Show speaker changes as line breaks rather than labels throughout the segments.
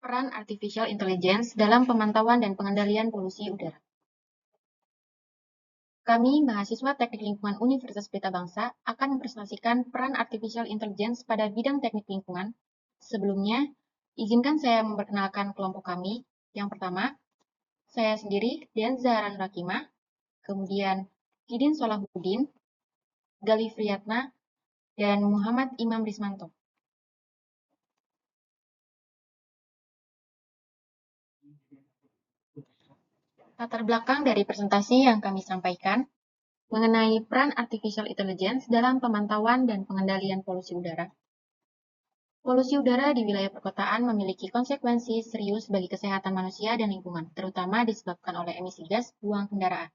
Peran Artificial Intelligence dalam pemantauan dan pengendalian polusi udara. Kami, mahasiswa Teknik Lingkungan Universitas Pelita Bangsa, akan mempresentasikan peran Artificial Intelligence pada bidang teknik lingkungan. Sebelumnya, izinkan saya memperkenalkan kelompok kami. Yang pertama, saya sendiri, Dian Zahra Nurakimah, kemudian Kidin Solahuddin, Galih Friyatna, dan Muhammad Imam Rismanto. Latar belakang dari presentasi yang kami sampaikan mengenai peran Artificial Intelligence dalam pemantauan dan pengendalian polusi udara. Polusi udara di wilayah perkotaan memiliki konsekuensi serius bagi kesehatan manusia dan lingkungan, terutama disebabkan oleh emisi gas buang kendaraan.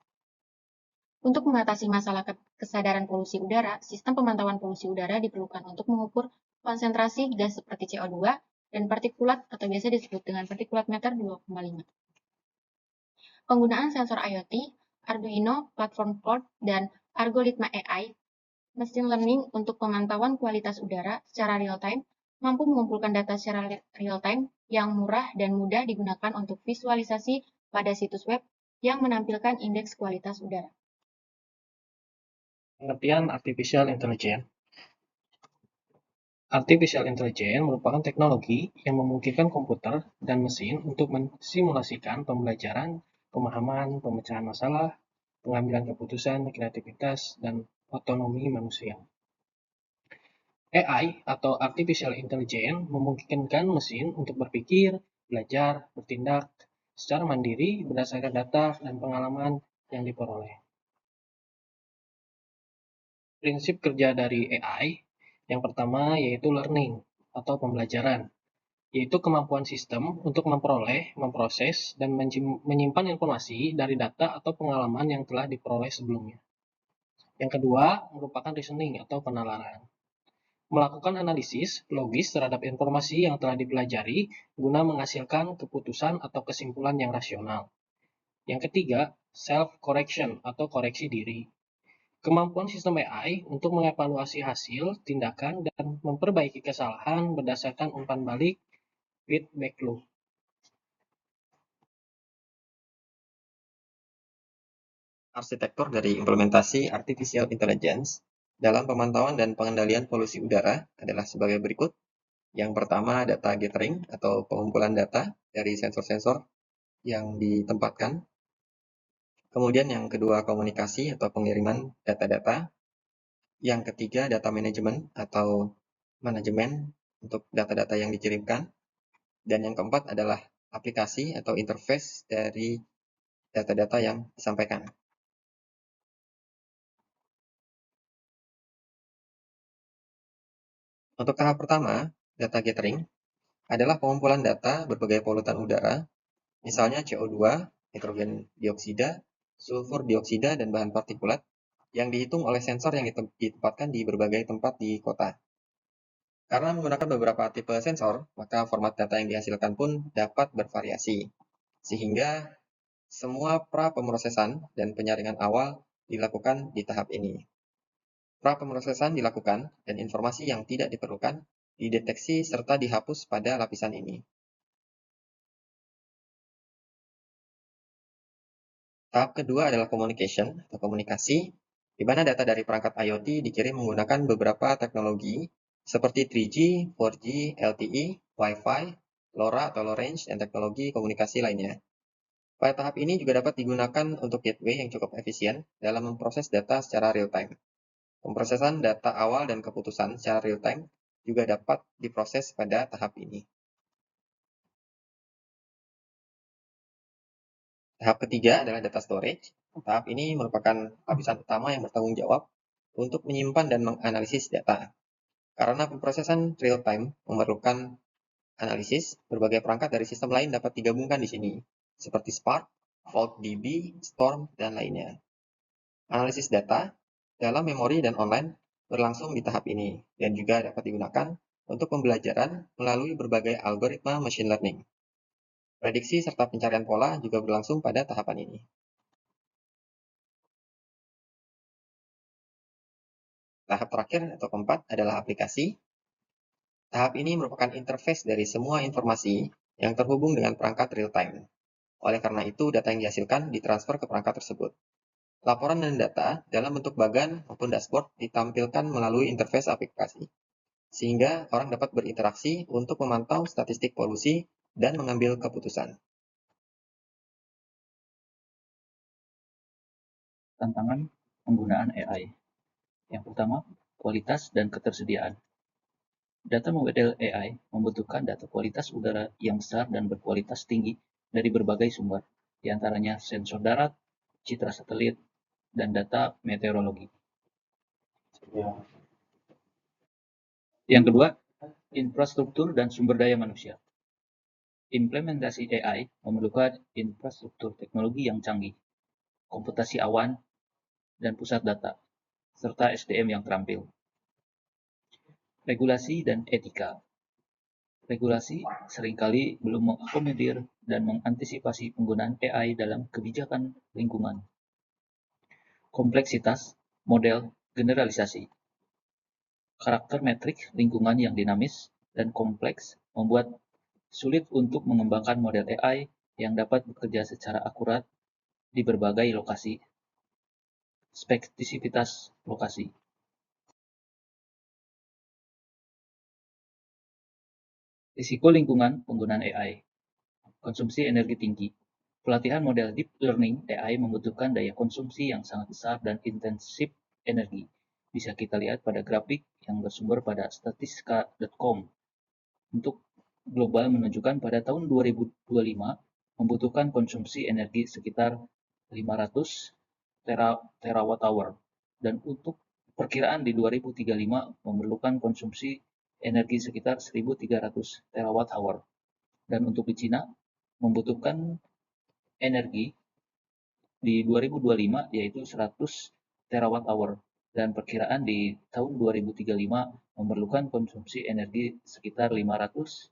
Untuk mengatasi masalah kesadaran polusi udara, sistem pemantauan polusi udara diperlukan untuk mengukur konsentrasi gas seperti CO2 dan partikulat atau biasa disebut dengan partikulat meter 2,5. Penggunaan sensor IoT, Arduino, platform Cloud, dan algoritma AI, machine learning untuk pemantauan kualitas udara secara real-time mampu mengumpulkan data secara real-time yang murah dan mudah digunakan untuk visualisasi pada situs web yang menampilkan indeks kualitas udara.
Pengertian Artificial Intelligence. Artificial Intelligence merupakan teknologi yang memungkinkan komputer dan mesin untuk mensimulasikan pembelajaran, pemahaman, pemecahan masalah, pengambilan keputusan, kreativitas, dan otonomi manusia. AI atau Artificial Intelligence memungkinkan mesin untuk berpikir, belajar, bertindak secara mandiri berdasarkan data dan pengalaman yang diperoleh. Prinsip kerja dari AI yang pertama yaitu learning atau pembelajaran, yaitu kemampuan sistem untuk memperoleh, memproses, dan menyimpan informasi dari data atau pengalaman yang telah diperoleh sebelumnya. Yang kedua merupakan reasoning atau penalaran. Melakukan analisis logis terhadap informasi yang telah dipelajari guna menghasilkan keputusan atau kesimpulan yang rasional. Yang ketiga, self-correction atau koreksi diri. Kemampuan sistem AI untuk mengevaluasi hasil, tindakan, dan memperbaiki kesalahan berdasarkan umpan balik feedback loop.
Arsitektur dari implementasi Artificial Intelligence dalam pemantauan dan pengendalian polusi udara adalah sebagai berikut. Yang pertama, data gathering atau pengumpulan data dari sensor-sensor yang ditempatkan. Kemudian yang kedua, komunikasi atau pengiriman data-data. Yang ketiga, data management atau manajemen untuk data-data yang dikirimkan. Dan yang keempat adalah aplikasi atau interface dari data-data yang disampaikan. Untuk tahap pertama, data gathering adalah pengumpulan data berbagai polutan udara, misalnya CO2, nitrogen dioksida, sulfur dioksida, dan bahan partikulat, yang dihitung oleh sensor yang ditempatkan di berbagai tempat di kota. Karena menggunakan beberapa tipe sensor, maka format data yang dihasilkan pun dapat bervariasi, sehingga semua pra-pemrosesan dan penyaringan awal dilakukan di tahap ini. Pra-pemrosesan dilakukan dan informasi yang tidak diperlukan dideteksi serta dihapus pada lapisan ini. Tahap kedua adalah communication atau komunikasi, di mana data dari perangkat IoT dikirim menggunakan beberapa teknologi seperti 3G, 4G, LTE, Wi-Fi, LoRa atau low range, dan teknologi komunikasi lainnya. Pada tahap ini juga dapat digunakan untuk gateway yang cukup efisien dalam memproses data secara real-time. Pemrosesan data awal dan keputusan secara real-time juga dapat diproses pada tahap ini. Tahap ketiga adalah data storage. Tahap ini merupakan lapisan utama yang bertanggung jawab untuk menyimpan dan menganalisis data. Karena pemrosesan real-time memerlukan analisis, berbagai perangkat dari sistem lain dapat digabungkan di sini, seperti Spark, VaultDB, Storm, dan lainnya. Analisis data dalam memori dan online berlangsung di tahap ini, dan juga dapat digunakan untuk pembelajaran melalui berbagai algoritma machine learning. Prediksi serta pencarian pola juga berlangsung pada tahapan ini. Tahap terakhir atau keempat adalah aplikasi. Tahap ini merupakan interface dari semua informasi yang terhubung dengan perangkat real-time. Oleh karena itu, data yang dihasilkan ditransfer ke perangkat tersebut. Laporan dan data dalam bentuk bagan maupun dashboard ditampilkan melalui interface aplikasi, sehingga orang dapat berinteraksi untuk memantau statistik polusi dan mengambil keputusan.
Tantangan penggunaan AI. Yang pertama, kualitas dan ketersediaan. Data model AI membutuhkan data kualitas udara yang besar dan berkualitas tinggi dari berbagai sumber, di antaranya sensor darat, citra satelit, dan data meteorologi. Yang kedua, infrastruktur dan sumber daya manusia. Implementasi AI memerlukan infrastruktur teknologi yang canggih, komputasi awan, dan pusat data, serta SDM yang terampil. Regulasi dan etika. Regulasi seringkali belum mengakomodir dan mengantisipasi penggunaan AI dalam kebijakan lingkungan. Kompleksitas model generalisasi. Karakter metrik lingkungan yang dinamis dan kompleks membuat sulit untuk mengembangkan model AI yang dapat bekerja secara akurat di berbagai lokasi. Spesifisitas lokasi. Risiko lingkungan penggunaan AI. Konsumsi energi tinggi. Pelatihan model deep learning AI membutuhkan daya konsumsi yang sangat besar dan intensif energi. Bisa kita lihat pada grafik yang bersumber pada statistika.com. Untuk global menunjukkan pada tahun 2025 membutuhkan konsumsi energi sekitar 500 terawatt hour, dan untuk perkiraan di 2035 memerlukan konsumsi energi sekitar 1.300 terawatt hour, dan untuk di Cina membutuhkan energi di 2025 yaitu 100 terawatt hour, dan perkiraan di tahun 2035 memerlukan konsumsi energi sekitar 500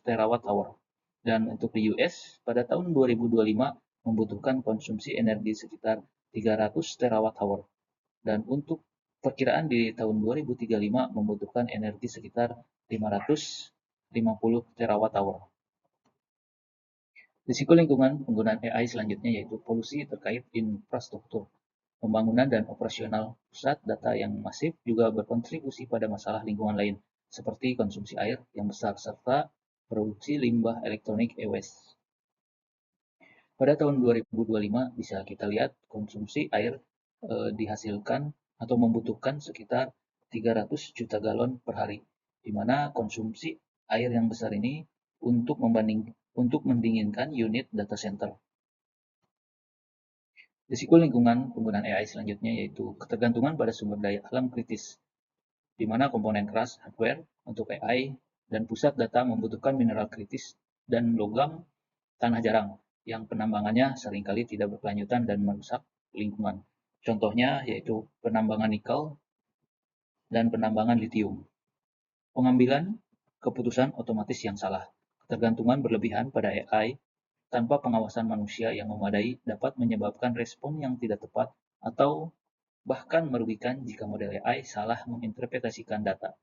terawatt hour. Dan untuk di US pada tahun 2025 membutuhkan konsumsi energi sekitar 300 terawatt hour. Dan untuk perkiraan di tahun 2035 membutuhkan energi sekitar 550 terawatt hour. Risiko lingkungan penggunaan AI selanjutnya yaitu polusi terkait infrastruktur. Pembangunan dan operasional pusat data yang masif juga berkontribusi pada masalah lingkungan lain, seperti konsumsi air yang besar serta produksi limbah elektronik e-waste. Pada tahun 2025 bisa kita lihat konsumsi air dihasilkan atau membutuhkan sekitar 300 juta galon per hari, di mana konsumsi air yang besar ini untuk mendinginkan unit data center. Risiko lingkungan penggunaan AI selanjutnya yaitu ketergantungan pada sumber daya alam kritis, di mana komponen keras hardware untuk AI dan pusat data membutuhkan mineral kritis dan logam tanah jarang yang penambangannya seringkali tidak berkelanjutan dan merusak lingkungan. Contohnya yaitu penambangan nikel dan penambangan litium. Pengambilan keputusan otomatis yang salah. Ketergantungan berlebihan pada AI tanpa pengawasan manusia yang memadai dapat menyebabkan respon yang tidak tepat atau bahkan merugikan jika model AI salah menginterpretasikan data.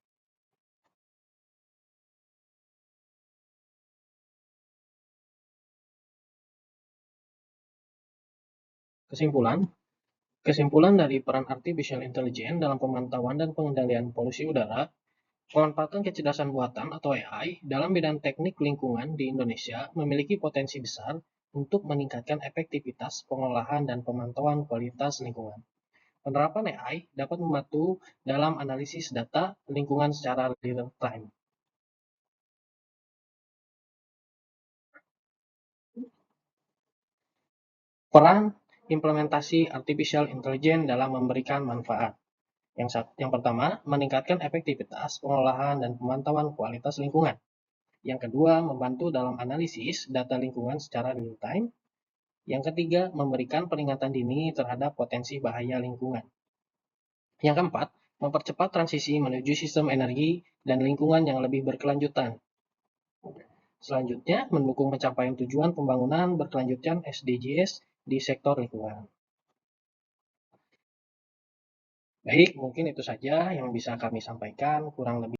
Kesimpulan dari peran artificial intelligence dalam pemantauan dan pengendalian polusi udara, pemanfaatan kecerdasan buatan atau AI dalam bidang teknik lingkungan di Indonesia memiliki potensi besar untuk meningkatkan efektivitas pengolahan dan pemantauan kualitas lingkungan. Penerapan AI dapat membantu dalam analisis data lingkungan secara real time. Peran implementasi artificial intelligence dalam memberikan manfaat. Yang pertama, meningkatkan efektivitas pengolahan dan pemantauan kualitas lingkungan. Yang kedua, membantu dalam analisis data lingkungan secara real time. Yang ketiga, memberikan peringatan dini terhadap potensi bahaya lingkungan. Yang keempat, mempercepat transisi menuju sistem energi dan lingkungan yang lebih berkelanjutan. Selanjutnya, mendukung pencapaian tujuan pembangunan berkelanjutan SDGs di sektor lingkungan. Baik, mungkin itu saja yang bisa kami sampaikan, kurang lebih